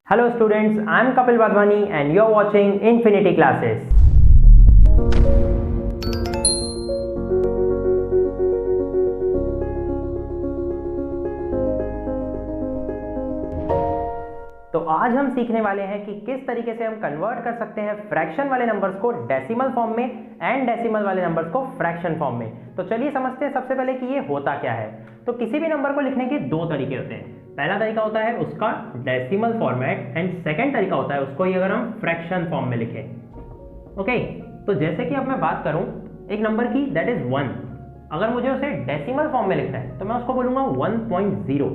Hello students, I am Kapil Wadhwani and you are watching Infinity Classes. तो आज हम सीखने वाले हैं कि किस तरीके से हम कन्वर्ट कर सकते हैं फ्रैक्शन वाले नंबर्स को डेसिमल फॉर्म में एंड डेसिमल वाले नंबर्स को फ्रैक्शन फॉर्म में। तो चलिए समझते हैं सबसे पहले कि ये होता क्या है। तो किसी भी नंबर को लिखने के दो तरीके होते हैं। पहला तरीका होता है उसका डेसिमल फॉर्मेट एंड सेकंड तरीका होता है उसको ही अगर हम फ्रैक्शन फॉर्म में लिखें। ओके, तो जैसे कि अब मैं बात करूं एक नंबर की दैट इज 1, अगर मुझे उसे डेसिमल फॉर्म में लिखना है तो मैं उसको बोलूंगा 1.0।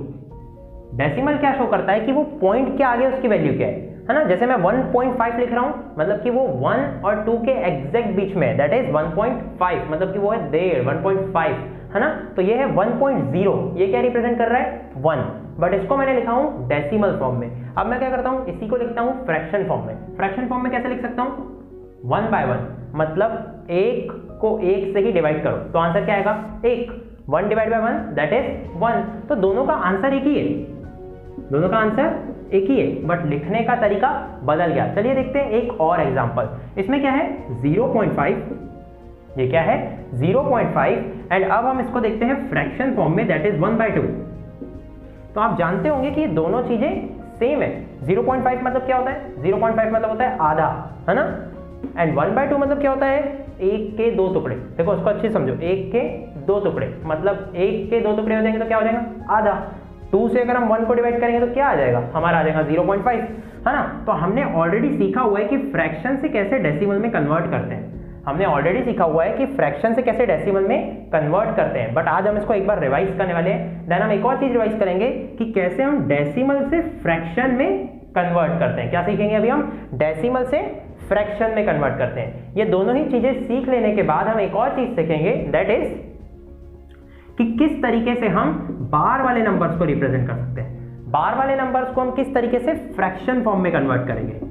डेसिमल क्या शो करता है कि वो पॉइंट के आगे उसकी वैल्यू क्या है ना। जैसे मैं 1.5 लिख रहा हूं मतलब कि वो 1 और 2 के एग्जैक्ट बीच में, दैट इज 1.5, मतलब कि वो है देयर 1.5 है ना। तो ये है 1.0, ये क्या रिप्रेजेंट कर रहा है 1, बट इसको मैंने लिखा हूं डेसिमल फॉर्म में। अब मैं क्या करता हूं, इसी को लिखता हूं फ्रैक्शन फॉर्म में। फ्रैक्शन फॉर्म में कैसे लिख सकता हूं, 1 by 1, मतलब एक को एक से ही डिवाइड करो तो आंसर क्या आएगा 1, 1 डिवाइड बाय 1 दैट इज 1। तो दोनों का आंसर एक ही है, दोनों का आंसर एक ही है, बट लिखने का तरीका बदल गया। चलिए देखते हैं एक और एग्जांपल। इसमें क्या है 0.5, ये क्या है 0.5 एंड अब हम इसको देखते हैं फ्रैक्शन फॉर्म में दैट इज 1/2। तो आप जानते होंगे कि ये दोनों चीजें सेम है। 0.5 मतलब क्या होता है, 0.5 मतलब होता है आधा, है ना। एंड 1/2 मतलब क्या होता है, एक के दो टुकड़े। देखो उसको अच्छे समझो, एक के दो टुकड़े मतलब एक के दो टुकड़े हो जाएंगे तो क्या हो जाएगा आधा। 2 से अगर हम 1 को डिवाइड करेंगे तो क्या आ जाएगा, हमारा आ जाएगा 0.5, है ना। तो हमने ऑलरेडी सीखा हुआ है कि फ्रैक्शन से कैसे डेसिमल में कन्वर्ट करते हैं। हमने ऑलरेडी सीखा हुआ है कि फ्रैक्शन से कैसे डेसिमल में कन्वर्ट करते हैं, बट आज हम इसको एक बार रिवाइज करने वाले हैं। देन हम एक और चीज रिवाइज करेंगे कि कैसे हम डेसिमल से फ्रैक्शन में कन्वर्ट करते हैं। क्या सीखेंगे अभी हम, डेसिमल से फ्रैक्शन में कन्वर्ट करते हैं। ये दोनों ही चीजें सीख लेने के बाद हम एक और चीज सीखेंगे दैट इज कि किस तरीके से हम बार वाले नंबर्स को रिप्रेजेंट कर सकते हैं। बार वाले नंबर्स को हम किस तरीके से फ्रैक्शन फॉर्म में कन्वर्ट करेंगे।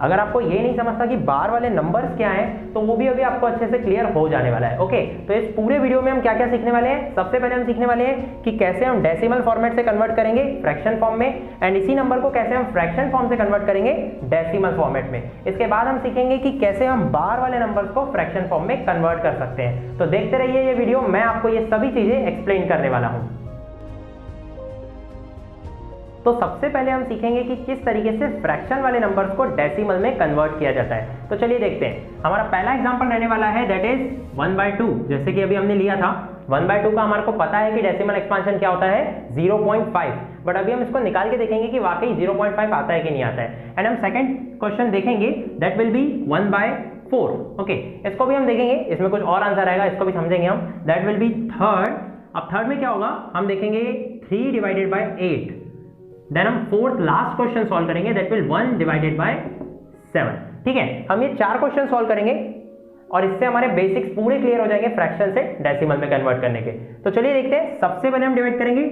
अगर आपको ये नहीं समझता कि बार वाले नंबर्स क्या हैं तो वो भी अभी आपको अच्छे से क्लियर हो जाने वाला है। ओके, तो इस पूरे वीडियो में हम क्या क्या सीखने वाले हैं। सबसे पहले हम सीखने वाले हैं कि कैसे हम डेसिमल फॉर्मेट से कन्वर्ट करेंगे फ्रैक्शन फॉर्म में, एंड इसी नंबर को कैसे हम फ्रैक्शन फॉर्म से कन्वर्ट करेंगे डेसिमल फॉर्मेट में। इसके बाद हम सीखेंगे कि कैसे हम बार वाले नंबर्स को फ्रैक्शन फॉर्म में कन्वर्ट कर सकते हैं। तो देखते रहिए ये वीडियो, मैं आपको ये सभी चीजें एक्सप्लेन करने वाला हूं। तो सबसे पहले हम सीखेंगे कि किस तरीके से फ्रैक्शन वाले नंबर्स को डेसिमल में कन्वर्ट किया जाता है। तो चलिए देखते हैं। हमारा पहला एग्जांपल रहने वाला है दैट इज 1/2। जैसे कि अभी हमने लिया था 1/2 का हमारे को पता है कि डेसिमल एक्सपांशन क्या होता है 0.5, बट अभी हम इसको निकाल के देखेंगे कि वाकई 0.5 आता है कि नहीं आता है। एंड हम सेकंड क्वेश्चन देखेंगे दैट विल बी 1/4। ओके, इसको भी हम देखेंगे, इसमें कुछ और आंसर आएगा, इसको भी समझेंगे हम। That will be third. अब थर्ड में क्या होगा, हम देखेंगे 3 डिवाइडेड बाय 8। देन हम फोर्थ लास्ट क्वेश्चन सॉल्व करेंगे दैट विल 1 डिवाइडेड बाय 7। ठीक है, हम ये 4 क्वेश्चन सॉल्व करेंगे और इससे हमारे बेसिक्स पूरे क्लियर हो जाएंगे फ्रैक्शन से डेसिमल में कन्वर्ट करने के। तो चलिए देखते हैं। सबसे पहले हम डिवाइड करेंगे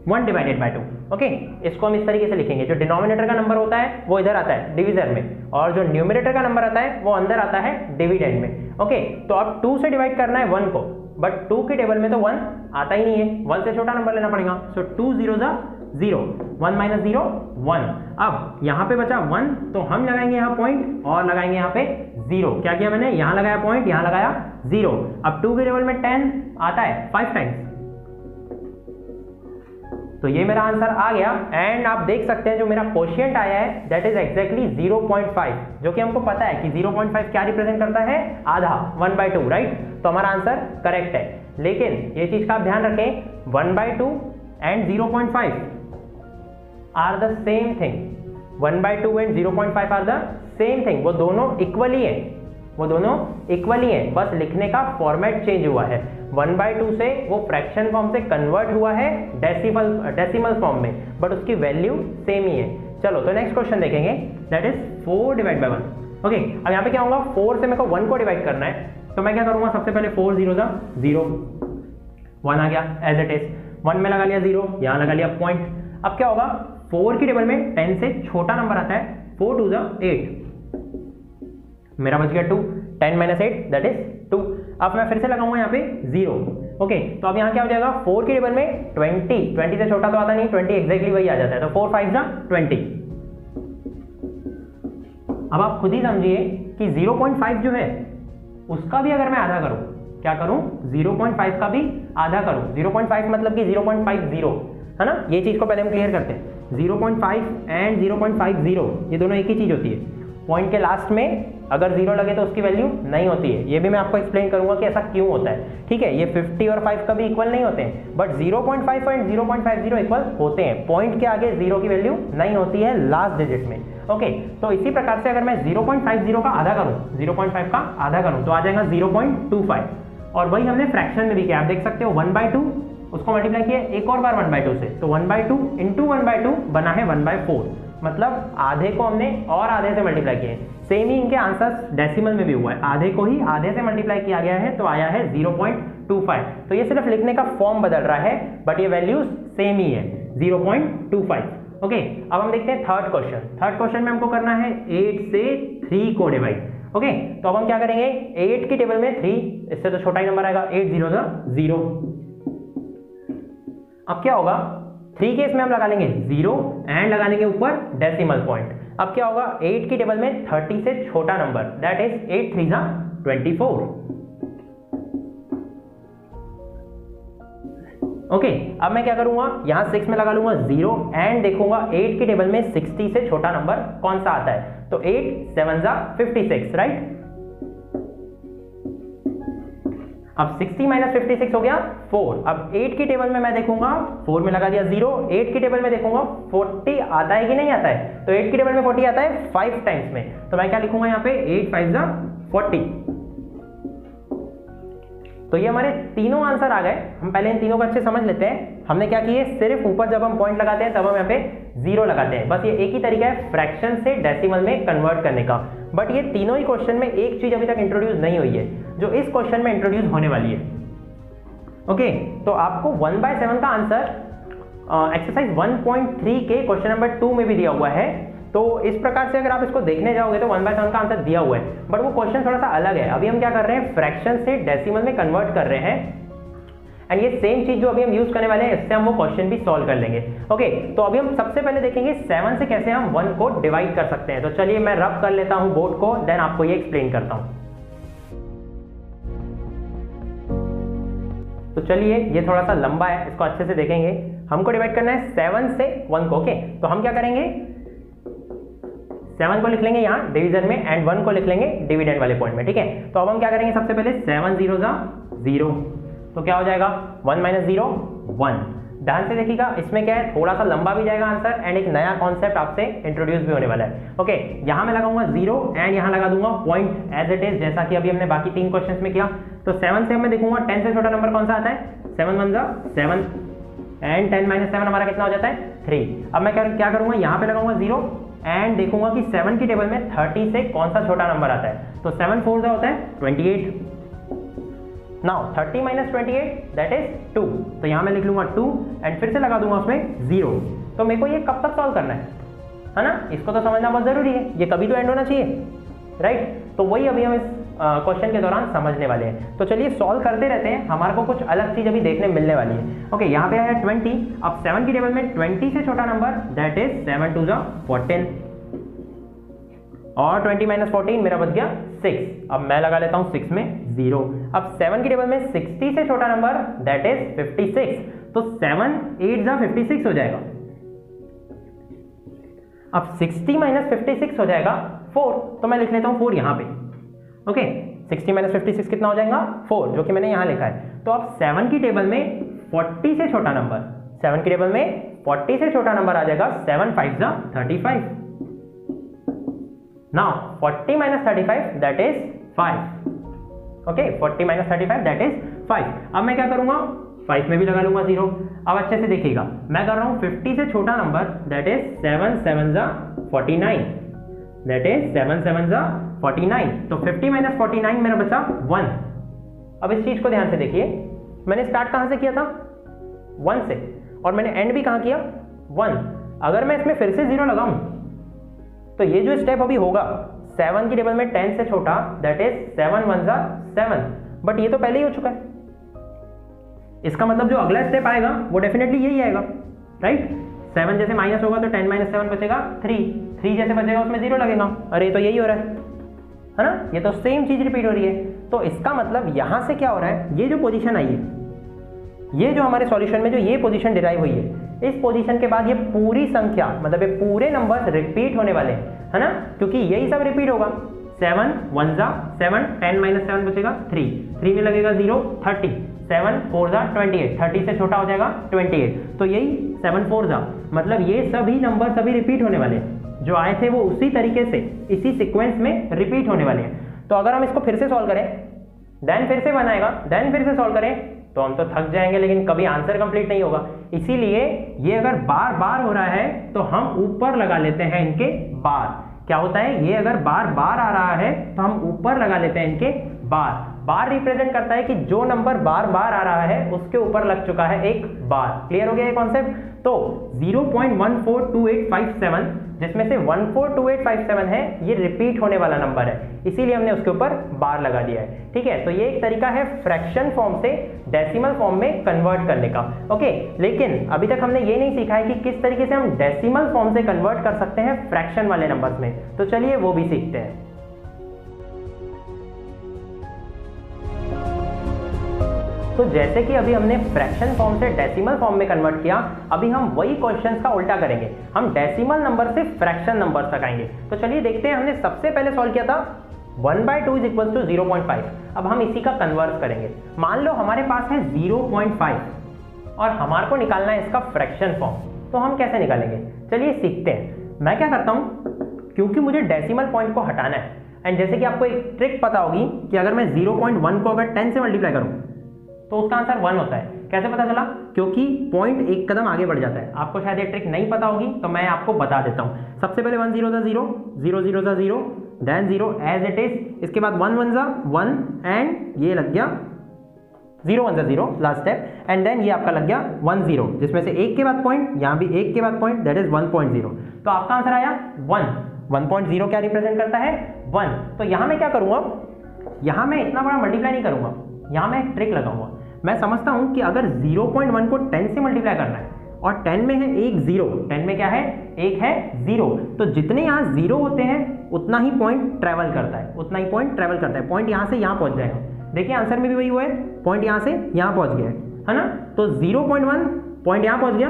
1 डिवाइडेड बाय 2। ओके, इसको हम इस तरीके से लिखेंगे, जो डिनोमिनेटर का नंबर होता है वो इधर आता है डिवीजर में, और जो न्यूमरेटर का नंबर आता है वो अंदर आता है डिविडेंड में। ओके, तो अब 2 से डिवाइड करना है 1 को, बट 2 के टेबल में तो 1 आता ही नहीं है, 1 से छोटा नंबर लेना पड़ेगा। सो 2 0 0, 1 - 0 1। अब यहाँ पे बचा 1 तो हम लगाएंगे यहाँ पॉइंट और लगाएंगे यहाँ पे 0। क्या किया मैंने, यहाँ लगाया पॉइंट, यहाँ लगाया 0। अब 2 के टेबल में 10 आता है 5 टाइम्स, तो ये मेरा आंसर आ गया। एंड आप देख सकते हैं जो मेरा क्वोशिएंट आया है दैट इज एक्जैक्टली 0.5, जो कि हमको पता है कि 0.5 क्या रिप्रेजेंट करता है, आधा, 1/2, राइट। तो हमारा आंसर करेक्ट है। लेकिन ये चीज का आप ध्यान रखें, 1/2 and 0.5 are the same thing. 1/2 and 0.5 are the same thing, वो दोनों इक्वली है, वो दोनों इक्वली है, बस लिखने का फॉर्मेट चेंज हुआ है। 1/2 से वो फ्रैक्शन फॉर्म से कन्वर्ट हुआ है डेसिमल फॉर्म में, बट उसकी वैल्यू सेम ही है। चलो तो नेक्स्ट क्वेश्चन देखेंगे that is 4 divide by 1। Okay, अब यहाँ पे क्या होगा, 4 से मेरे को 1 को डिवाइड करना है, तो मैं क्या करूंगा, सबसे पहले 4 0 0, 1 आ गया एज इट इज, 1 में लगा लिया 0, यहाँ लगा लिया पॉइंट। अब क्या होगा, 4 की टेबल में 10 से छोटा नंबर आता है, 4 2 8, मेरा बच गया 2, 10 - 8 दैट इज 2। अब मैं फिर से लगाऊंगा यहाँ पे 0, ओके, तो अब यहाँ क्या हो जाएगा, 4 की टेबल में 20 से छोटा तो आता नहीं, 20 एग्जैक्टली वही आ जाता है, तो 4 5 जा 20। अब आप खुद ही समझिए कि 0.5 जो है उसका भी अगर मैं आधा करूं, क्या करूं, 0.5 का भी आधा करूं। 0.5 मतलब कि 0.50 है ना, ये चीज को पहले हम क्लियर करते हैं। 0.5 एंड 0.50 ये दोनों एक ही चीज होती है। पॉइंट के लास्ट में अगर 0 लगे तो उसकी वैल्यू नहीं होती है, ये भी मैं आपको एक्सप्लेन करूंगा कि ऐसा क्यों होता है। ठीक है, ये 50 और 5 कभी इक्वल नहीं होते हैं, बट 0.5 एंड 0.50 इक्वल होते हैं। पॉइंट के आगे 0 की वैल्यू नहीं होती है लास्ट डिजिट में। ओके, तो इसी प्रकार से अगर मैं 0.50 का आधा करूं, 0.5 का आधा करूं तो आ जाएगा 0.25। और वही हमने फ्रैक्शन में भी किया, आप देख सकते हो 1/2 उसको मल्टीप्लाई किया एक और बार 1/2 से, तो 1/2 इंटू 1/2 बना है 1/4, मतलब आधे को हमने और आधे से मल्टीप्लाई किए। सेम ही इनके आंसर्स डेसिमल में भी हुआ है, आधे को ही आधे से मल्टीप्लाई किया गया है तो आया है 0.25। तो ये सिर्फ लिखने का फॉर्म बदल रहा है, बट ये वैल्यूज सेम ही है 0.25। ओके, अब हम देखते हैं थर्ड क्वेश्चन। थर्ड क्वेश्चन में हमको करना है 8 से 3 को डिवाइड। ओके, तो अब हम क्या करेंगे, 8 की टेबल में 3, इससे तो छोटा ही नंबर आएगा, 8 0 0। अब क्या होगा, 3 केस में हम लगा लेंगे 0 एंड लगा लेंगे ऊपर डेसिमल पॉइंट। अब क्या होगा, 8 की टेबल में 30 से छोटा नंबर, दैट इज 8 3 24। ओके, अब मैं क्या करूंगा, यहां 6 में लगा लूंगा 0 एंड देखूंगा 8 की टेबल में 60 से छोटा नंबर कौन सा आता है, तो 8 7 56, राइट। अब 60 माइनस 56 हो गया 4। अब 8 की टेबल में मैं देखूंगा, 4 में लगा दिया 0, 8 की टेबल में देखूंगा 40 आता है कि नहीं आता है, तो 8 की टेबल में 40 आता है 5 टाइम्स में, तो मैं क्या लिखूंगा यहाँ पे 8 5 40। तो ये हमारे तीनों आंसर आ गए। हम पहले इन तीनों को अच्छे समझ लेते हैं। हमने क्या किए, सिर्फ ऊपर जब हम पॉइंट लगाते हैं तब हम यहाँ पे 0 लगाते हैं, बस ये एक ही तरीका है फ्रैक्शन से डेसिमल में कन्वर्ट करने का। बट ये तीनों ही क्वेश्चन में एक चीज अभी तक इंट्रोड्यूस नहीं हुई है जो इस क्वेश्चन में इंट्रोड्यूस होने वाली है। ओके, तो आपको 1/7 का आंसर एक्सरसाइज 1.3 के क्वेश्चन नंबर 2 में भी दिया हुआ है। तो इस प्रकार से अगर आप इसको देखने जाओगे तो 1/7 का आंसर दिया हुआ है, बट वो क्वेश्चन थोड़ा सा अलग है। अभी हम क्या कर रहे हैं, फ्रैक्शन से डेसिमल में कन्वर्ट कर रहे हैं, एंड ये सेम चीज जो अभी हम यूज करने वाले हैं इससे हम वो क्वेश्चन भी सॉल्व कर लेंगे। ओके, तो अभी हम सबसे पहले देखेंगे 7 से कैसे हम 1 को डिवाइड कर सकते हैं। तो चलिए मैं रब कर लेता हूं बोर्ड को, देन आपको ये एक्सप्लेन करता हूं। तो चलिए, ये थोड़ा सा लंबा है, इसको अच्छे से देखेंगे। हमको डिवाइड करना है 7 से 1 को। ओके, तो हम क्या करेंगे, 7 को लिख लेंगे यहाँ डिवीजन में एंड 1 को लिख लेंगे डिविडेंड वाले पॉइंट में। ठीक है, तो अब हम क्या करेंगे, सबसे पहले 7 0 0, तो क्या हो जाएगा 1 - 0 1। ध्यान से देखिएगा, इसमें क्या है, थोड़ा सा लंबा भी जाएगा आंसर एंड एक नया कॉन्सेप्ट आपसे इंट्रोड्यूस भी होने वाला है। ओके, यहाँ मैं लगाऊंगा 0 एंड यहाँ लगा दूंगा पॉइंट एज इट इज, जैसा कि अभी हमने बाकी 3 क्वेश्चंस में किया। तो 7 से मैं देखूंगा 10 से छोटा नंबर कौन सा आता है, 7 1 7 एंड 10 - 7 हमारा कितना हो जाता है 3। अब मैं क्या करूंगा, यहाँ पे लगाऊंगा 0 एंड देखूंगा कि 7 की टेबल में 30 से कौन सा छोटा नंबर आता है, तो 7 4 होता है 28। नाउ 30 - 28 दैट इज 2, तो यहाँ मैं लिख लूंगा 2 एंड फिर से लगा दूंगा उसमें 0। तो मेरे को ये कब तक सॉल्व करना है ना, इसको तो समझना बहुत जरूरी है, ये कभी तो एंड होना चाहिए, राइट। तो वही अभी हम इस क्वेश्चन के दौरान समझने वाले हैं। तो चलिए सॉल्व करते रहते हैं, हमारे को कुछ अलग चीज अभी देखने मिलने वाली है। ओके, यहाँ पे आया 20। अब 7 की टेबल में 20 से छोटा नंबर दैट इज 7 2 14, और 20 - 14 मेरा बच गया 6। अब मैं लगा लेता हूं 6 में 0। अब 7 की टेबल में 60 से छोटा नंबर दैट इज 56, तो 7 8 56 हो जाएगा। अब 60 - 56 हो जाएगा 4, तो मैं लिख लेता हूं 4 यहां पे। ओके, 60 - 56 कितना हो जाएगा 4, जो कि मैंने यहां लिखा है। तो अब 7 की टेबल में 40 से छोटा नंबर, 7 की टेबल में 40 से छोटा नंबर आ जाएगा 7 5 35। Now 40 - 35 that is 5। Okay, 40 - 35 that is 5। अब मैं क्या करूंगा, 5 में भी लगा लूंगा 0। अब अच्छे से देखिएगा, मैं कर रहा हूं 50 से छोटा number that is 7 7 49, that is 7 7 49। तो 50 - 49 मेरा बचा 1। अब इस चीज को ध्यान से देखिए, मैंने स्टार्ट कहां से किया था 1 से, और मैंने एंड भी कहां किया 1। अगर मैं इसमें फिर से 0 लगाऊं तो ये जो स्टेप अभी होगा 7 की टेबल में 10 से छोटा दैट इज 7 1 7, बट ये तो पहले ही हो चुका है, इसका मतलब जो अगला स्टेप आएगा वो डेफिनेटली यही आएगा, राइट। 7 जैसे माइनस होगा तो 10 - 7 बचेगा 3 जैसे बचेगा उसमें 0 लगेगा। अरे तो यही हो रहा है ना, ये तो सेम चीज रिपीट हो रही है। तो इसका मतलब यहां से क्या हो रहा है, ये जो पोजीशन आई है, ये जो हमारे सॉल्यूशन में जो ये पोजीशन डिराइव हुई है, इस पोजीशन के बाद ये पूरी संख्या मतलब ये पूरे नंबर्स रिपीट होने वाले हैं, है ना, क्योंकि यही सब रिपीट होगा। 7 1 जा 7, 10 - 7 बचेगा 3 में लगेगा 0, 30, 7 4 जा 28, 30 से छोटा हो जाएगा 28, तो यही 7 4 जा, मतलब ये सभी नंबर सभी रिपीट होने वाले हैं, जो आए थे वो उसी तरीके से इसी सीक्वेंस में रिपीट होने वाले हैं। तो अगर हम इसको फिर से सॉल्व करें, देन फिर से बनाएगा, देन फिर से सॉल्व करें, तो हम तो थक जाएंगे, लेकिन कभी आंसर कंप्लीट नहीं होगा। इसीलिए ये अगर बार बार हो रहा है तो हम ऊपर लगा लेते हैं इनके बार। क्या होता है, ये अगर बार बार आ रहा है तो हम ऊपर लगा लेते हैं इनके बार। बार रिप्रेजेंट करता है कि जो नंबर बार बार आ रहा है उसके ऊपर लग चुका है एक बार। क्लियर हो गया ये कॉन्सेप्ट। तो 0.142857 जिसमें से 142857 है ये रिपीट होने वाला नंबर है, इसीलिए हमने उसके ऊपर बार लगा दिया है। ठीक है, तो ये एक तरीका है फ्रैक्शन फॉर्म से डेसिमल फॉर्म में कन्वर्ट करने का। ओके, लेकिन अभी तक हमने ये नहीं सीखा है कि किस तरीके से हम डेसिमल फॉर्म से कन्वर्ट कर सकते हैं फ्रैक्शन वाले नंबर्स में। तो चलिए वो भी सीखते हैं। तो जैसे कि अभी हमने फ्रैक्शन फॉर्म से डेसिमल फॉर्म में कन्वर्ट किया, अभी हम वही क्वेश्चंस का उल्टा करेंगे। हम डेसिमल नंबर से फ्रैक्शन नंबर तक आएंगे। तो चलिए देखते हैं, हमने सबसे पहले सॉल्व किया था 1/2 = 0.5। अब हम इसी का कन्वर्ट करेंगे। मान लो हमारे पास है 0.5 और हमारे को निकालना है इसका फ्रैक्शन फॉर्म। तो हम कैसे निकालेंगे, चलिए सीखते हैं। मैं क्या करता हूँ, क्योंकि मुझे डेसिमल पॉइंट को हटाना है, एंड जैसे कि आपको एक ट्रिक पता होगी कि अगर मैं 0.1 को अगर 10 से मल्टीप्लाई करूँ तो उसका आंसर 1 होता है। कैसे पता चला, क्योंकि पॉइंट एक कदम आगे बढ़ जाता है। आपको शायद ये ट्रिक नहीं पता होगी तो मैं आपको बता देता हूँ। सबसे पहले 1 0 0 0 0 0 0 देन 0 एज इट इज, इसके बाद 1 1 1 एंड ये लग गया 0 1 0 लास्ट स्टेप, एंड देन ये आपका लग गया 1 0, जिसमें से एक के बाद पॉइंट, यहाँ भी एक के बाद पॉइंट, दैट इज 1.0। तो आपका आंसर आया 1। 1.0 क्या रिप्रेजेंट करता है, 1। तो यहाँ मैं क्या करूँगा, यहाँ मैं इतना बड़ा मल्टीप्लाई नहीं करूँगा, यहाँ मैं एक ट्रिक लगाऊंगा। मैं समझता हूं कि अगर 0.1 को 10 से मल्टीप्लाई करना है और 10 में है एक 0, 10 में क्या है, एक है 0, तो जितने यहाँ 0 होते हैं उतना ही पॉइंट ट्रैवल करता है, उतना ही पॉइंट ट्रैवल करता है। पॉइंट यहाँ से यहाँ पहुँच जाएगा। देखिए आंसर में भी वही हुआ है, पॉइंट यहाँ से यहाँ पहुँच गया है ना। तो 0.1 पॉइंट यहाँ पहुँच गया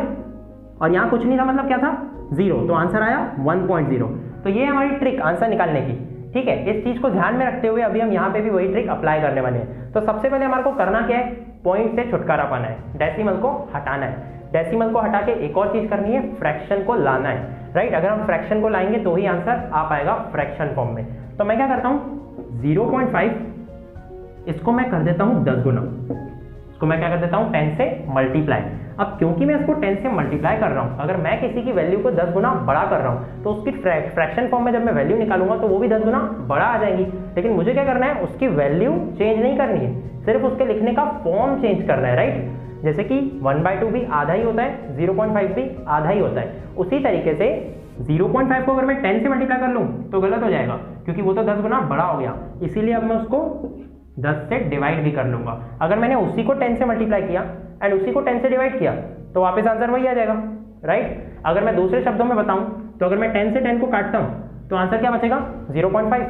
और यहाँ कुछ नहीं था, मतलब क्या था, 0, तो आंसर आया 1.0। तो ये हमारी ट्रिक आंसर निकालने की। ठीक है, इस चीज को ध्यान में रखते हुए अभी हम यहाँ पे भी वही ट्रिक अप्लाई करने वाले हैं। तो सबसे पहले हमारे को करना क्या है, पॉइंट से छुटकारा पाना है, डेसिमल को हटाना है। डेसिमल को हटा के एक और चीज करनी है, फ्रैक्शन को लाना है, राइट। अगर हम फ्रैक्शन को लाएंगे तो ही आंसर आ पाएगा फ्रैक्शन फॉर्म में। तो मैं क्या करता हूँ, 0.5 इसको मैं कर देता हूँ 10 गुना, इसको मैं क्या कर देता हूँ 10 से मल्टीप्लाई। अब क्योंकि मैं इसको 10 से मल्टीप्लाई कर रहा हूँ, अगर मैं किसी की वैल्यू को 10 गुना बड़ा कर रहा हूँ तो उसकी फ्रैक्शन फॉर्म में जब मैं वैल्यू निकालूंगा तो वो भी 10 गुना बड़ा आ जाएंगी। लेकिन मुझे क्या करना है, उसकी वैल्यू चेंज नहीं करनी है, सिर्फ उसके लिखने का फॉर्म चेंज करना है, राइट। जैसे कि 1/2 भी आधा ही होता है, 0.5 भी आधा ही होता है। उसी तरीके से 0.5 को अगर मैं 10 से मल्टीप्लाई कर लूँ तो गलत हो जाएगा, क्योंकि वो तो 10 गुना बड़ा हो गया। इसीलिए अब मैं उसको 10 से डिवाइड भी कर लूंगा। अगर मैंने उसी को 10 से मल्टीप्लाई किया एंड उसी को 10 से डिवाइड किया तो वापस आंसर वही आ जाएगा, राइट। अगर मैं दूसरे शब्दों में बताऊं तो अगर मैं 10 से 10 को काटता हूं तो आंसर क्या बचेगा, 0.5।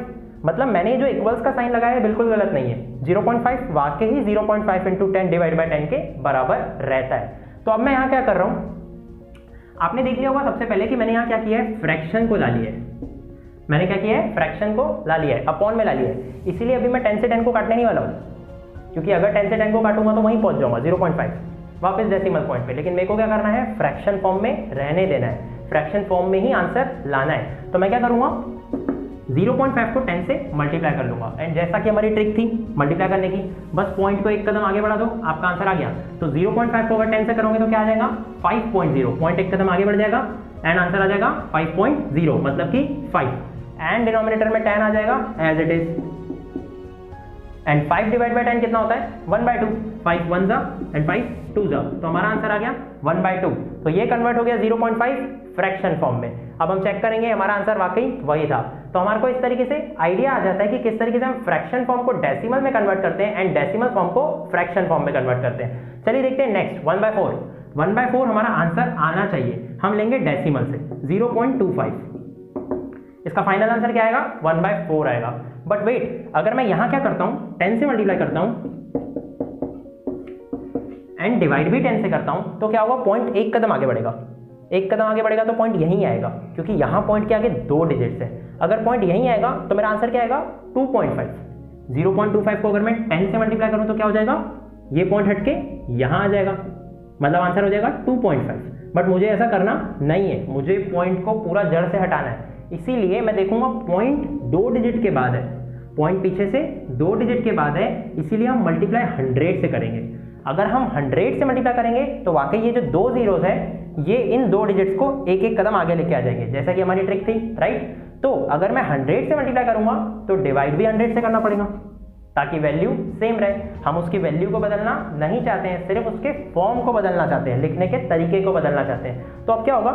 मतलब मैंने जो इक्वल्स का साइन लगाया है बिल्कुल गलत नहीं है। 0.5 वाकई ही 0.5 × 10 डिवाइड बाय 10 के बराबर रहता है। तो अब मैं यहाँ क्या कर रहा हूँ, आपने देख लिया होगा सबसे पहले कि मैंने यहाँ क्या किया है, फ्रैक्शन को ला लिया है। मैंने क्या किया है, फ्रैक्शन को ला लिया है, अपॉन में ला लिया है। इसीलिए अभी मैं 10 से 10 को काटने नहीं वाला हूँ, क्योंकि अगर 10 से 10 को काटूंगा तो वहीं पहुंच जाऊंगा 0.5 वापस डेसिमल पॉइंट पे। लेकिन मेरे को क्या करना है, फ्रैक्शन फॉर्म में रहने देना है, फ्रैक्शन फॉर्म में ही आंसर लाना है। तो मैं क्या करूंगा, 0.5 को 10 से मल्टीप्लाई कर लूंगा। एंड जैसा कि हमारी ट्रिक थी मल्टीप्लाई करने की, बस पॉइंट को एक कदम आगे बढ़ा दो, आपका आंसर आ गया। तो 0.5 को अगर 10 से करोगे तो क्या आ जाएगा, 5.0, पॉइंट एक कदम आगे बढ़ जाएगा एंड आंसर आ जाएगा 5.0, मतलब कि 5, एंड डिनोमिनेटर में 10 आ जाएगा as it is. And 5 divide by 10 कितना होता है, 1/2। 5 1 जा एंड 5 2 जा, तो हमारा आंसर आ गया 1/2। तो ये कन्वर्ट हो गया 0.5 फ्रैक्शन फॉर्म में। अब हम चेक करेंगे हमारा आंसर वाकई वही था। तो हमारे को इस तरीके से आइडिया आ जाता है कि किस तरीके से हम फ्रैक्शन फॉर्म को डेसिमल में कन्वर्ट करते हैं एंड डेसिमल फॉर्म को फ्रैक्शन फॉर्म में कन्वर्ट करते हैं। चलिए देखते हैं नेक्स्ट 1/4। 1/4 हमारा आंसर आना चाहिए, हम लेंगे डेसिमल से 0.25। इसका फाइनल आंसर क्या आएगा? 1/4 आएगा। बट वेट, अगर मैं यहां क्या करता हूं, 10 से मल्टीप्लाई करता हूं एंड डिवाइड भी 10 से करता हूं, तो क्या होगा? पॉइंट एक कदम आगे बढ़ेगा। एक कदम आगे बढ़ेगा तो पॉइंट यहीं आएगा, क्योंकि यहां पॉइंट के आगे 2 डिजिट्स है। अगर पॉइंट यहीं आएगा तो मेरा आंसर क्या आएगा? 2.5। 0.25 को अगर मैं 10 से मल्टीप्लाई करूं तो क्या हो जाएगा? ये पॉइंट हटके यहां आ जाएगा, मतलब आंसर हो जाएगा 2.5। बट मुझे ऐसा करना नहीं है, मुझे पॉइंट को पूरा जड़ से हटाना है। इसीलिए मैं देखूंगा पॉइंट 2 डिजिट के बाद है, पॉइंट पीछे से 2 डिजिट के बाद है, इसीलिए हम मल्टीप्लाई 100 से करेंगे। अगर हम 100 से मल्टीप्लाई करेंगे तो वाकई ये जो 2 जीरोस है ये इन 2 डिजिट्स को एक एक कदम आगे लेके आ जाएंगे, जैसा कि हमारी ट्रिक थी, राइट। तो अगर मैं 100 से मल्टीप्लाई करूंगा तो डिवाइड भी 100 से करना पड़ेगा, ताकि वैल्यू सेम रहे। हम उसकी वैल्यू को बदलना नहीं चाहते हैं, सिर्फ उसके फॉर्म को बदलना चाहते हैं, लिखने के तरीके को बदलना चाहते हैं। तो अब क्या होगा,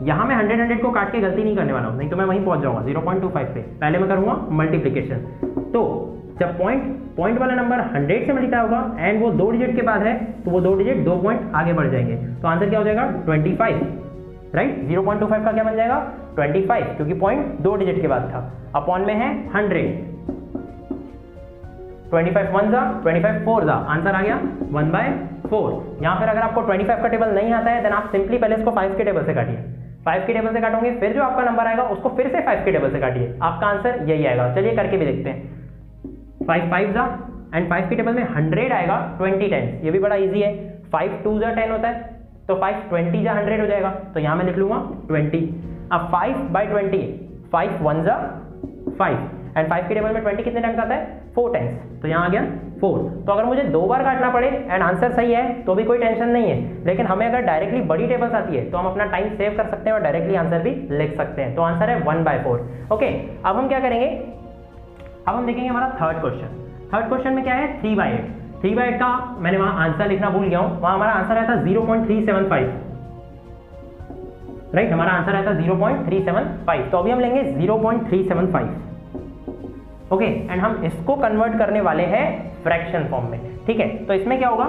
यहां मैं 100 को काट के गलती नहीं करने वाला हूं, नहीं तो मैं वहीं पहुंच जाऊंगा 0.25 पे। पहले मैं करूंगा मल्टीप्लिकेशन। तो जब पॉइंट वाला नंबर 100 से मल्टीप्लाई होगा एंड वो 2 डिजिट के बाद है, तो वो 2 डिजिट 2 पॉइंट आगे बढ़ जाएंगे, तो आंसर क्या हो जाएगा? 25, राइट। 0.25 का क्या बन जाएगा? 25, क्योंकि पॉइंट 2 डिजिट के बाद था। अपॉन में है 100, 25 1 जा 25 4 जा, आंसर आ गया 1/4। यहाँ फिर अगर आपको 25 का टेबल नहीं आता है देन आप सिंपली पहले इसको 5 के टेबल से काटिए। 5 के टेबल से काटोगे, फिर जो आपका नंबर आएगा उसको फिर से 5 के टेबल से काटिए, आपका आंसर यही आएगा। चलिए करके भी देखते हैं। 5 5 जा एंड 5 के टेबल में 100 आएगा 20 टाइम्स, ये भी बड़ा इजी है। 5 2 जा 10 होता है, तो 5 20 जा 100 हो जाएगा, तो यहाँ मैं लिख लूंगा 20। अब 5/20, 5 1 जा 5 एंड 5 के टेबल में 20 कितने टाइम्स आता है? 4 टाइम्स, तो यहाँ आ गया 4। तो अगर मुझे 2 बार काटना पड़े एंड आंसर सही है तो भी कोई टेंशन नहीं है, लेकिन हमें अगर डायरेक्टली बड़ी टेबल्स आती है तो हम अपना टाइम सेव कर सकते हैं और डायरेक्टली आंसर भी लिख सकते हैं। तो आंसर है 1/4। ओके, अब हम क्या करेंगे, अब हम देखेंगे हमारा थर्ड क्वेश्चन। थर्ड क्वेश्चन में क्या है? 3/8। 3/8 का मैंने वहां आंसर लिखना भूल गया हूं, वहां हमारा आंसर आया था 0.375, राइट। हमारा आंसर आया था 0.375, तो अभी हम लेंगे 0.375। ओके, एंड हम इसको कन्वर्ट करने वाले हैं फ्रैक्शन फॉर्म में, ठीक है। तो इसमें क्या होगा?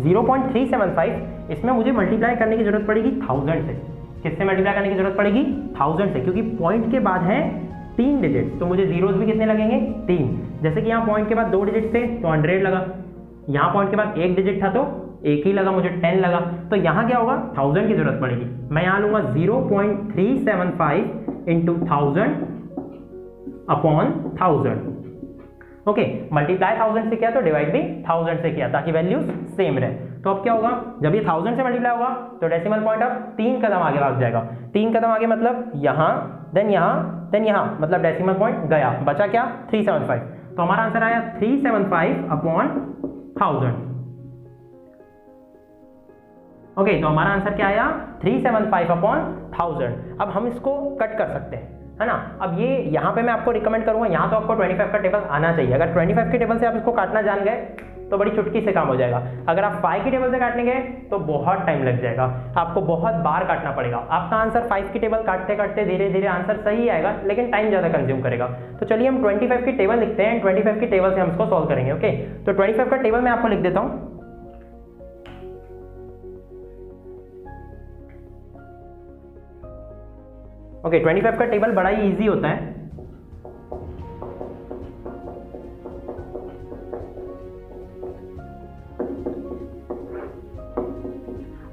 0.375, इसमें मुझे मल्टीप्लाई करने की जरूरत पड़ेगी 1000 से। किससे मल्टीप्लाई करने की जरूरत पड़ेगी? 1000 से, क्योंकि पॉइंट के बाद है 3 डिजिट, तो मुझे जीरोस भी कितने लगेंगे? 3। जैसे कि यहाँ पॉइंट के बाद 2 डिजिट थे तो 100 लगा, यहाँ पॉइंट के बाद 1 डिजिट था तो 1 ही लगा, मुझे 10 लगा। तो यहाँ क्या होगा? 1000 की जरूरत पड़ेगी। मैं यहाँ लूंगा 0.375 इंटू 1000 अपॉन 1000। ओके, मल्टीप्लाई 1000 से किया तो डिवाइड भी 1000 से किया, ताकि वैल्यूज सेम रहे। तो अब क्या होगा, जब ये 1000 से मल्टीप्लाई होगा तो डेसिमल पॉइंट अब 3 कदम आगे भाग जाएगा। 3 कदम आगे मतलब यहाँ, देन यहाँ, मतलब डेसिमल पॉइंट गया, बचा क्या? 375। तो हमारा आंसर आया 375 अपॉन 1000। ओके, तो हमारा आंसर क्या आया? 375 अपॉन 1000। अब हम इसको कट कर सकते हैं, है ना। अब ये यहाँ पे मैं आपको रिकमेंड करूंगा, यहाँ तो आपको 25 का टेबल आना चाहिए। अगर 25 के टेबल से आप इसको काटना जान गए तो बड़ी चुटकी से काम हो जाएगा। अगर आप 5 की टेबल से काटने गए तो बहुत टाइम लग जाएगा, आपको बहुत बार काटना पड़ेगा। आपका आंसर 5 की टेबल काटते काटते धीरे धीरे आंसर सही आएगा, लेकिन टाइम ज़्यादा कंज्यूम करेगा। तो चलिए हम 25 की टेबल लिखते हैं, 25 की टेबल से हम इसको सॉल्व करेंगे। ओके, तो 25 का टेबल मैं आपको लिख देता हूँ। ओके, 25 का टेबल बड़ा ही ईजी होता है।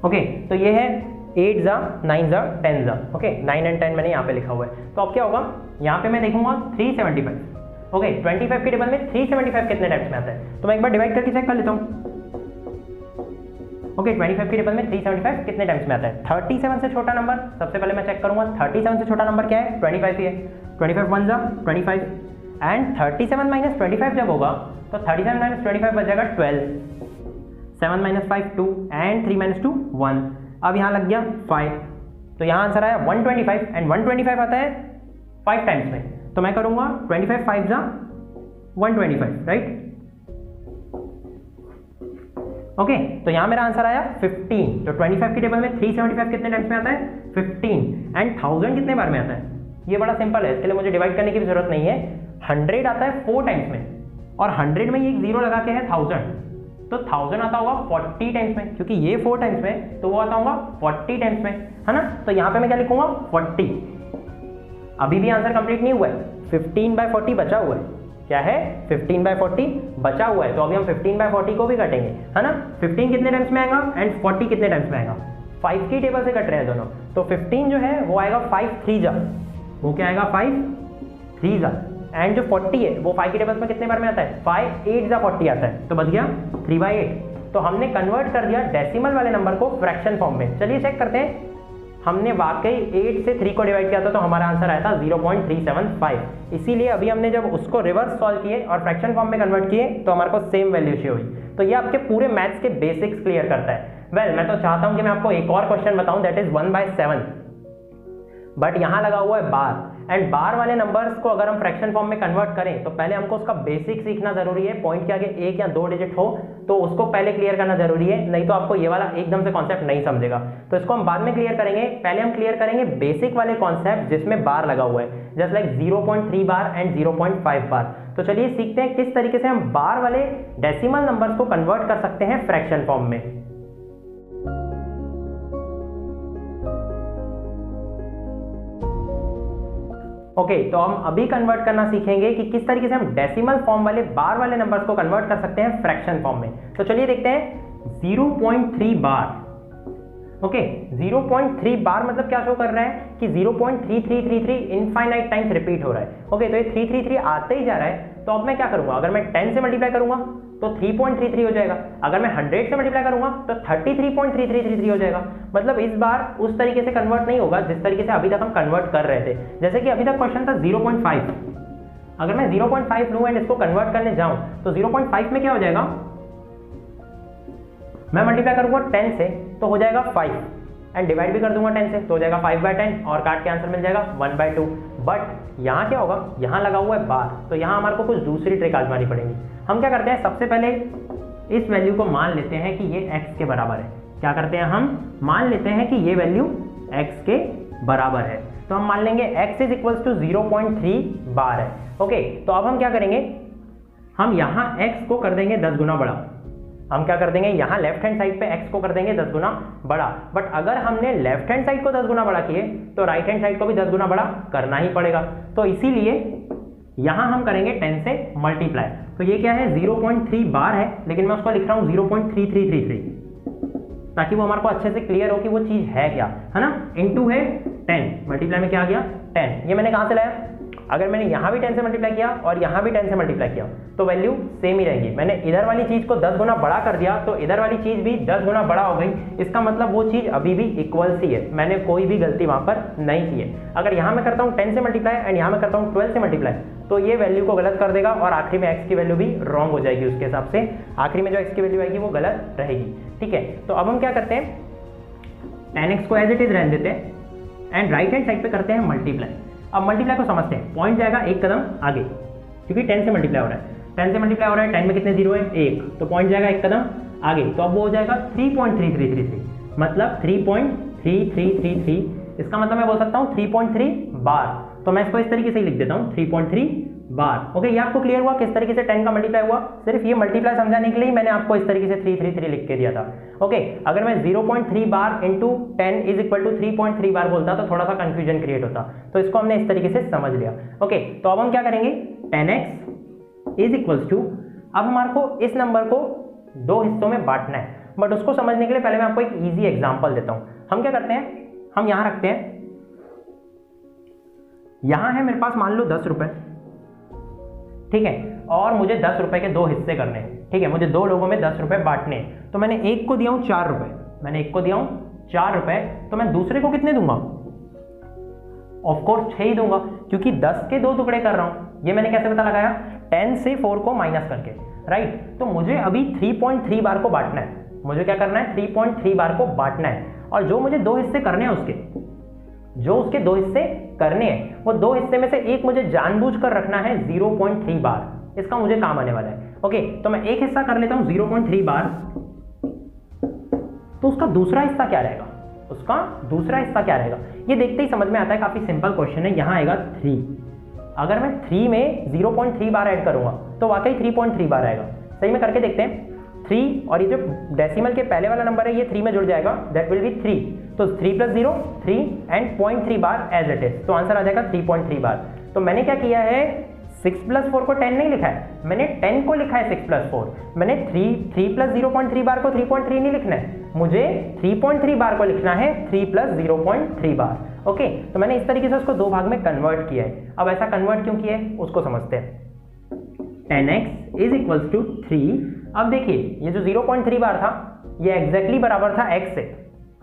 ओके, तो ये है 8 जा 9 जा 10 जा। ओके, 9 एंड 10 मैंने यहाँ पे लिखा हुआ है। तो अब क्या होगा, यहाँ पे मैं देखूंगा 375। ओके, 25 के टेबल में 375 कितने टाइम्स में आता है, तो मैं एक बार डिवाइड करके चेक कर लेता हूँ। ओके, 25 के टेबल में 375 कितने टाइम्स में आता है? 37 से छोटा नंबर, सबसे पहले मैं चेक करूंगा 37 से छोटा नंबर क्या है? 25 ही है। 25 1 जा 25 एंड 37 माइनस 25 जब होगा तो 37 माइनस 25 बच जाएगा 12। 7 माइनस 5 2 एंड 3 माइनस 2 1। अब यहाँ लग गया 5, तो यहाँ आंसर आया 125 एंड 125 आता है 5 टाइम्स में, तो मैं करूंगा 25 5 जा 125, राइट। ओके, तो यहाँ मेरा आंसर आया 15। तो 25 की टेबल में 375 कितने टाइम्स में आता है? 15 एंड 1000 कितने बार में आता है? ये बड़ा सिंपल है, इसके लिए मुझे डिवाइड करने की भी जरूरत नहीं है। 100 आता है 4 टाइम्स में, और 100 में ये एक जीरो लगा के है 1000, तो 1000 आता होगा 40 टाइम्स में, क्योंकि ये 4 टाइम्स में तो वो आता होगा 40 टाइम्स में, है ना। तो यहाँ पे मैं क्या लिखूंगा 40। अभी भी आंसर कंप्लीट नहीं हुआ है, 15/40 बचा हुआ है। क्या है 15/40 बचा हुआ है, तो अभी हम 15/40 को भी काटेंगे, है ना। 15 कितने टाइम्स में आएगा एंड 40 कितने टाइम्स में आएगा, 5 की टेबल से कट रहे हैं दोनों। तो 15 जो है वो आएगा 5 3 जा, वो क्या आएगा 5 3 जा, एंड जो 40 है वो 5 की टेबल में कितने बार में आता है 5 8 जा 40 आता है, तो बच गया 3/8। तो हमने कन्वर्ट कर दिया डेसिमल वाले नंबर को फ्रैक्शन फॉर्म में। चलिए चेक करते हैं, हमने वाकई 8 से 3 को डिवाइड किया था तो हमारा आंसर आया था 0.375। इसीलिए अभी हमने जब उसको रिवर्स सॉल्व किए और फ्रैक्शन फॉर्म में कन्वर्ट किए तो हमारे को सेम वैल्यू शो हुई। तो ये आपके पूरे मैथ्स के बेसिक्स क्लियर करता है। वेल, मैं तो चाहता हूं कि मैं आपको एक और क्वेश्चन बताऊं, दैट इज 1/7, बट यहां लगा हुआ है बार, एंड बार वाले नंबर्स को अगर हम फ्रैक्शन फॉर्म में कन्वर्ट करें तो पहले हमको उसका बेसिक सीखना जरूरी है। पॉइंट के आगे 1 या 2 डिजिट हो तो उसको पहले क्लियर करना जरूरी है, नहीं तो आपको ये वाला एकदम से कॉन्सेप्ट नहीं समझेगा। तो इसको हम बाद में क्लियर करेंगे, पहले हम क्लियर करेंगे बेसिक वाले कॉन्सेप्ट जिसमें बार लगा हुआ है, जस्ट लाइक 0.3 बार एंड 0.5 बार। तो चलिए सीखते हैं किस तरीके से हम बार वाले डेसिमल नंबर्स को कन्वर्ट कर सकते हैं फ्रैक्शन फॉर्म में। ओके, तो हम अभी कन्वर्ट करना सीखेंगे कि किस तरीके से हम डेसिमल फॉर्म वाले बार वाले नंबर्स को कन्वर्ट कर सकते हैं फ्रैक्शन फॉर्म में। तो चलिए देखते हैं 0.3 बार। ओके, 0.3 बार मतलब क्या शो कर रहा है कि 0.3333 इनफाइनाइट टाइम्स रिपीट हो रहा है। ओके, तो ये 333 आते ही जा रहा है, तो अब मैं क्या करूंगा, अगर मैं 10 से मल्टीप्लाई करूंगा तो 3.33 हो जाएगा, अगर मैं 100 से मल्टीप्लाई करूंगा तो 33.3333 हो जाएगा। मतलब इस बार उस तरीके से कन्वर्ट नहीं होगा जिस तरीके से अभी तक हम कन्वर्ट कर रहे थे। जैसे कि अभी तक क्वेश्चन था 0.5, अगर मैं 0.5 लूं एंड इसको कन्वर्ट करने जाऊं तो 0.5 में क्या हो जाएगा, मैं मल्टीप्लाई करूंगा 10 से तो हो जाएगा 5, एंड डिवाइड भी कर दूंगा 10 से तो हो जाएगा 5/10, और काट के आंसर मिल जाएगा 1/2। बट यहाँ क्या होगा, यहाँ लगा हुआ है बार, तो यहाँ हमारे को कुछ दूसरी ट्रिक आजमानी पड़ेगी। हम क्या करते हैं, सबसे पहले इस वैल्यू को मान लेते हैं कि ये x के बराबर है। क्या करते हैं, हम मान लेते हैं कि ये वैल्यू x के बराबर है, तो हम मान लेंगे x इज इक्वल्स टू 0.3 बार है। ओके, तो अब हम क्या करेंगे, हम यहाँ x को कर देंगे 10 गुना बड़ा। हम क्या कर देंगे, यहाँ लेफ्ट हैंड साइड पे x को कर देंगे 10 गुना बड़ा। बट अगर हमने लेफ्ट हैंड साइड को 10 गुना बड़ा किए तो राइट हैंड साइड को भी 10 गुना बड़ा करना ही पड़ेगा। तो इसीलिए यहाँ हम करेंगे 10 से मल्टीप्लाई। तो ये क्या है, 0.3 बार है, लेकिन मैं उसको लिख रहा हूँ 0.3333, ताकि वो हमारे को अच्छे से क्लियर हो कि वो चीज़ है क्या, है ना। इनटू है 10, मल्टीप्लाई में क्या आ गया 10। ये मैंने कहाँ से लाया, अगर मैंने यहाँ भी 10 से मल्टीप्लाई किया और यहाँ भी 10 से मल्टीप्लाई किया तो वैल्यू सेम ही रहेगी। मैंने इधर वाली चीज़ को 10 गुना बड़ा कर दिया तो इधर वाली चीज़ भी 10 गुना बड़ा हो गई। इसका मतलब वो चीज़ अभी भी इक्वल सी है, मैंने कोई भी गलती वहाँ पर नहीं की है। अगर यहाँ मैं करता हूँ 10 से मल्टीप्लाई एंड यहाँ मैं करता हूँ 12 से मल्टीप्लाई तो ये वैल्यू को गलत कर देगा और आखिरी में x की वैल्यू भी रॉन्ग हो जाएगी। उसके हिसाब से आखिरी में जो x की वैल्यू आएगी वो गलत रहेगी। ठीक है, तो अब हम क्या करते हैं, 10x को एज इट इज रहने देते हैं एंड राइट हैंड साइड पे करते हैं मल्टीप्लाई। अब मल्टीप्लाई को समझते हैं, पॉइंट जाएगा एक कदम आगे, क्योंकि 10 से मल्टीप्लाई हो रहा है, 10 से मल्टीप्लाई हो रहा है, 10 में कितने जीरो है 1, तो पॉइंट जाएगा एक कदम आगे, तो अब वो हो जाएगा 3.3333, मतलब 3.3333। इसका मतलब मैं बोल सकता हूँ 3.3 बार। तो मैं इसको इस तरीके से ही लिख देता हूँ 3.3 बार। ओके, ये आपको क्लियर हुआ किस तरीके से 10 का मल्टीप्लाई हुआ। सिर्फ ये मल्टीप्लाई समझाने के लिए मैंने आपको इस तरीके से 333 लिख के दिया था। ओके, अगर मैं 0.3 bar into 10 is equal to 3.3 बार बोलता तो थोड़ा सा कंफ्यूजन क्रिएट होता, तो इसको हमने इस तरीके से समझ लिया। ओके, तो अब हम क्या करेंगे, 10x इज इक्वल्स टू, अब हमारे को इस नंबर को दो हिस्सों में बांटना है, बट उसको समझने के लिए पहले मैं आपको एक ईजी एग्जाम्पल देता हूँ। हम क्या करते हैं, हम यहाँ रखते हैं, यहाँ है मेरे पास मान लो 10 रुपए, ठीक है, और मुझे 10 रुपए के दो हिस्से करने हैं। ठीक है, मुझे दो लोगों में 10 रुपए बांटने हैं, तो मैंने एक को दिया हूँ 4 रुपए, मैंने एक को दिया हूँ 4 रुपए, तो मैं दूसरे को कितने दूंगा, ऑफकोर्स 6 ही दूंगा, क्योंकि 10 के दो टुकड़े कर रहा हूँ। ये मैंने कैसे पता लगाया, 10 से 4 को माइनस करके, राइट। तो मुझे अभी 3.3 बार को बांटना है, मुझे क्या करना है, 3.3 बार को बांटना है, और जो मुझे दो हिस्से करने हैं उसके, जो उसके दो हिस्से करने हैं, वो दो हिस्से में से एक मुझे जानबूझकर रखना है 0.3 बार, इसका मुझे काम आने वाला है। ओके, तो मैं एक हिस्सा कर लेता हूं 0.3 बार, तो उसका दूसरा हिस्सा क्या रहेगा, उसका दूसरा हिस्सा क्या रहेगा। ये देखते ही समझ में आता है, काफ़ी सिंपल क्वेश्चन है। यहाँ आएगा 3, अगर मैं 3 में 0.3 बार ऐड करूँगा तो वाकई 3.3 बार आएगा। सही में करके देखते हैं। 3 और ये जो डेसिमल के पहले वाला नंबर है ये 3 में जुड़ जाएगा, दैट विल बी 3। तो 3 + 0 3 and 0.3 bar as it is, तो आंसर आ जाएगा 3.3 बार। तो मैंने क्या किया है, 6 + 4 को 10 नहीं लिखा है, मैंने 10 को लिखा है 6 + 4। मैंने 3 + 0.3 बार को 3.3 नहीं लिखना है, मुझे 3.3 बार को लिखना है 3 + 0.3 बार। ओके, तो मैंने इस तरीके से उसको 2 भाग में कन्वर्ट किया है। अब ऐसा कन्वर्ट क्यों किया है उसको समझते हैं। 10x = 3। अब देखिए ये जो 0.3 बार था ये एग्जैक्टली बराबर था x से,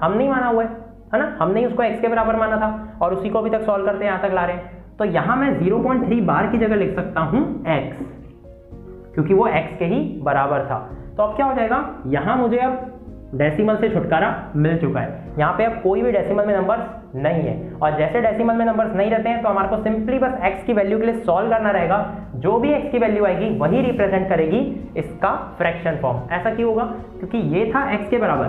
हम नहीं माना हुआ है ना, हमने ही उसको x के बराबर माना था और उसी को अभी तक सॉल्व करते हैं, यहाँ तक ला रहे हैं। तो यहाँ मैं 0.3 बार की जगह लिख सकता हूँ x, क्योंकि वो x के ही बराबर था। तो अब क्या हो जाएगा, यहाँ मुझे अब डेसिमल से छुटकारा मिल चुका है। यहाँ पे अब कोई भी डेसिमल में नंबर्स नहीं है, और जैसे डेसिमल में नंबर्स नहीं रहते हैं तो हमारे को सिंपली बस x की वैल्यू के लिए सॉल्व करना रहेगा। जो भी x की वैल्यू आएगी वही रिप्रेजेंट करेगी इसका फ्रैक्शन फॉर्म। ऐसा क्यों होगा, क्योंकि ये था x के बराबर,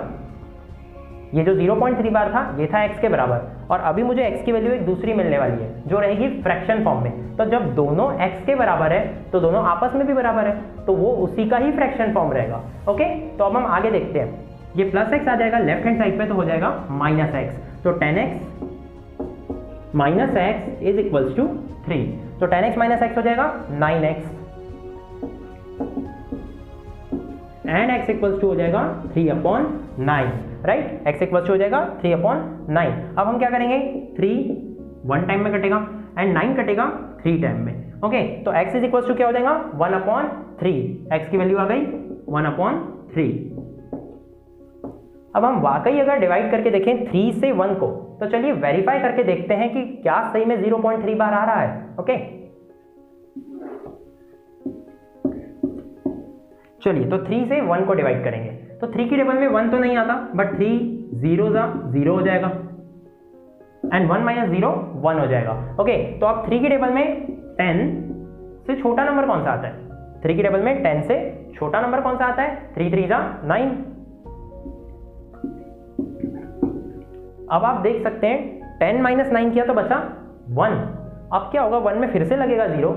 ये जो 0.3 बार था ये था x के बराबर, और अभी मुझे x की वैल्यू एक दूसरी मिलने वाली है जो रहेगी फ्रैक्शन फॉर्म में। तो जब दोनों x के बराबर है तो दोनों आपस में भी बराबर है, तो वो उसी का ही फ्रैक्शन फॉर्म रहेगा। ओके, तो अब हम आगे देखते हैं। ये +x आ जाएगा लेफ्ट हैंड साइड पे तो हो जाएगा -x, तो 10x - x = 3, तो 10x - x हो जाएगा 9x एंड x = हो जाएगा 3/9, राइट। x = हो जाएगा 3/9। अब हम क्या करेंगे, 3 1 टाइम में कटेगा एंड 9 कटेगा 3 टाइम में। ओके, तो x = क्या हो जाएगा 1/3, x की वैल्यू आ गई 1/3। अब हम वाकई अगर डिवाइड करके देखें 3 से 1 को, तो चलिए वेरीफाई करके देखते हैं कि क्या सही में 0.3 बार आ रहा है। ओके, चलिए तो 3 से 1 को डिवाइड करेंगे, तो 3 की टेबल में 1 तो नहीं आता, बट 3 0 हो जाएगा एंड 1 - 0 1 हो जाएगा। ओके, तो अब 3 की टेबल में 10 से छोटा नंबर कौन सा आता है, 3 की टेबल में 10 से छोटा नंबर कौन सा आता है, 3 3 9। अब आप देख सकते हैं 10 - 9 किया तो बचा 1। अब क्या होगा, 1 में फिर से लगेगा 0,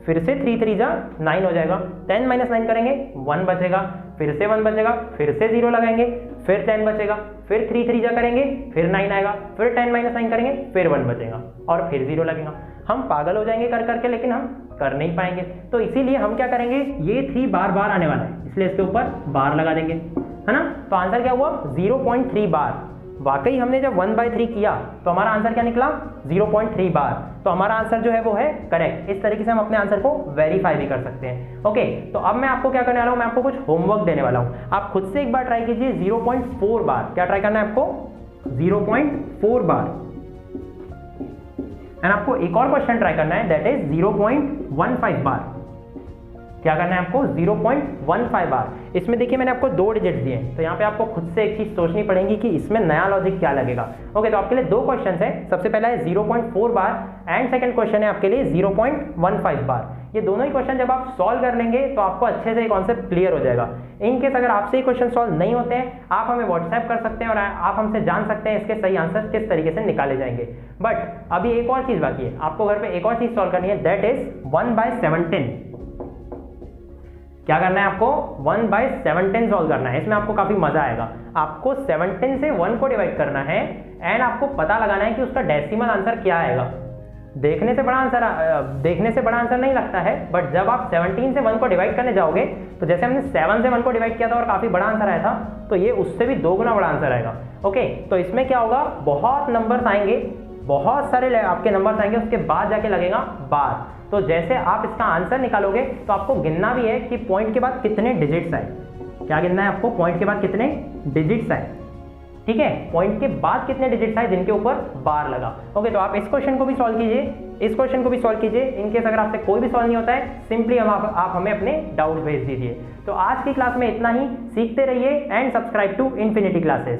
फिर से 3 3 9 हो जाएगा। 10 - 9 करेंगे 1 बचेगा, फिर से 1 बचेगा, फिर से 0 लगाएंगे, फिर 10 बचेगा, फिर 3 3 करेंगे, फिर 9 आएगा, फिर 10 - 9 करेंगे, फिर 1 बचेगा और फिर 0 लगेगा। हम पागल हो जाएंगे कर करके, लेकिन हम कर नहीं पाएंगे। तो इसीलिए हम क्या करेंगे, ये 3 बार बार आने वाला है, इसलिए इसके ऊपर बार लगा देंगे, है ना। तो आंसर क्या हुआ 0.3 बार। वाकई हमने जब 1/3 किया तो हमारा आंसर क्या निकला 0.3 बार। तो हमारा आंसर जो है वो है करेक्ट। इस तरीके से हम अपने आंसर को वेरीफाई भी कर सकते हैं। ओके, तो अब मैं आपको क्या करने वाला हूं, मैं आपको कुछ होमवर्क देने वाला हूं। आप खुद से एक बार ट्राई कीजिए 0.4 बार। क्या ट्राई करना है आपको 0.4 बार, एंड आपको एक और क्वेश्चन ट्राई करना है, दैट इज 0.15 बार। क्या करना है आपको 0.15 बार। इसमें देखिए मैंने आपको 2 डिजिट दिए हैं, तो यहाँ पे आपको खुद से एक चीज सोचनी पड़ेगी कि इसमें नया लॉजिक क्या लगेगा। ओके, तो आपके लिए 2 क्वेश्चन है। सबसे पहला है 0.4 बार एंड सेकंड क्वेश्चन है आपके लिए 0.15 बार। ये दोनों ही क्वेश्चन जब आप सॉल्व कर लेंगे तो आपको अच्छे से कॉन्सेप्ट क्लियर हो जाएगा। इन केस अगर आपसे ये क्वेश्चन सॉल्व नहीं होते हैं, आप हमें व्हाट्सएप कर सकते हैं और आप हमसे जान सकते हैं इसके सही आंसर किस तरीके से निकाले जाएंगे। बट अभी एक और चीज बाकी है, आपको घर पे एक और चीज सॉल्व करनी है, दैट इज 1/17। क्या करना है आपको 1/17 सॉल्व करना है। इसमें आपको काफी मजा आएगा। आपको 17 से 1 को डिवाइड करना है एंड आपको पता लगाना है कि उसका डेसिमल आंसर क्या आएगा। देखने से बड़ा आंसर नहीं लगता है, बट जब आप 17 से 1 को डिवाइड करने जाओगे तो जैसे हमने 7 से 1 को डिवाइड किया था और काफी बड़ा आंसर आया था, तो ये उससे भी 2 गुना बड़ा आंसर आएगा। ओके, तो इसमें क्या होगा, बहुत नंबर्स आएंगे, बहुत सारे आपके नंबर्स आएंगे, उसके बाद जाके लगेगा बार। तो जैसे आप इसका आंसर निकालोगे तो आपको गिनना भी है कि पॉइंट के बाद कितने डिजिट्स आए। क्या गिनना है आपको, पॉइंट के बाद कितने डिजिट्स आए। ठीक है, पॉइंट के बाद कितने डिजिट्स आए जिनके ऊपर बार लगा। ओके, तो आप इस क्वेश्चन को भी सॉल्व कीजिए, इस क्वेश्चन को भी सॉल्व कीजिए। इनकेस अगर आपसे कोई भी सॉल्व नहीं होता है, सिंपली आप हमें अपने डाउट भेज दीजिए। तो आज की क्लास में इतना ही। सीखते रहिए and subscribe to Infinity classes.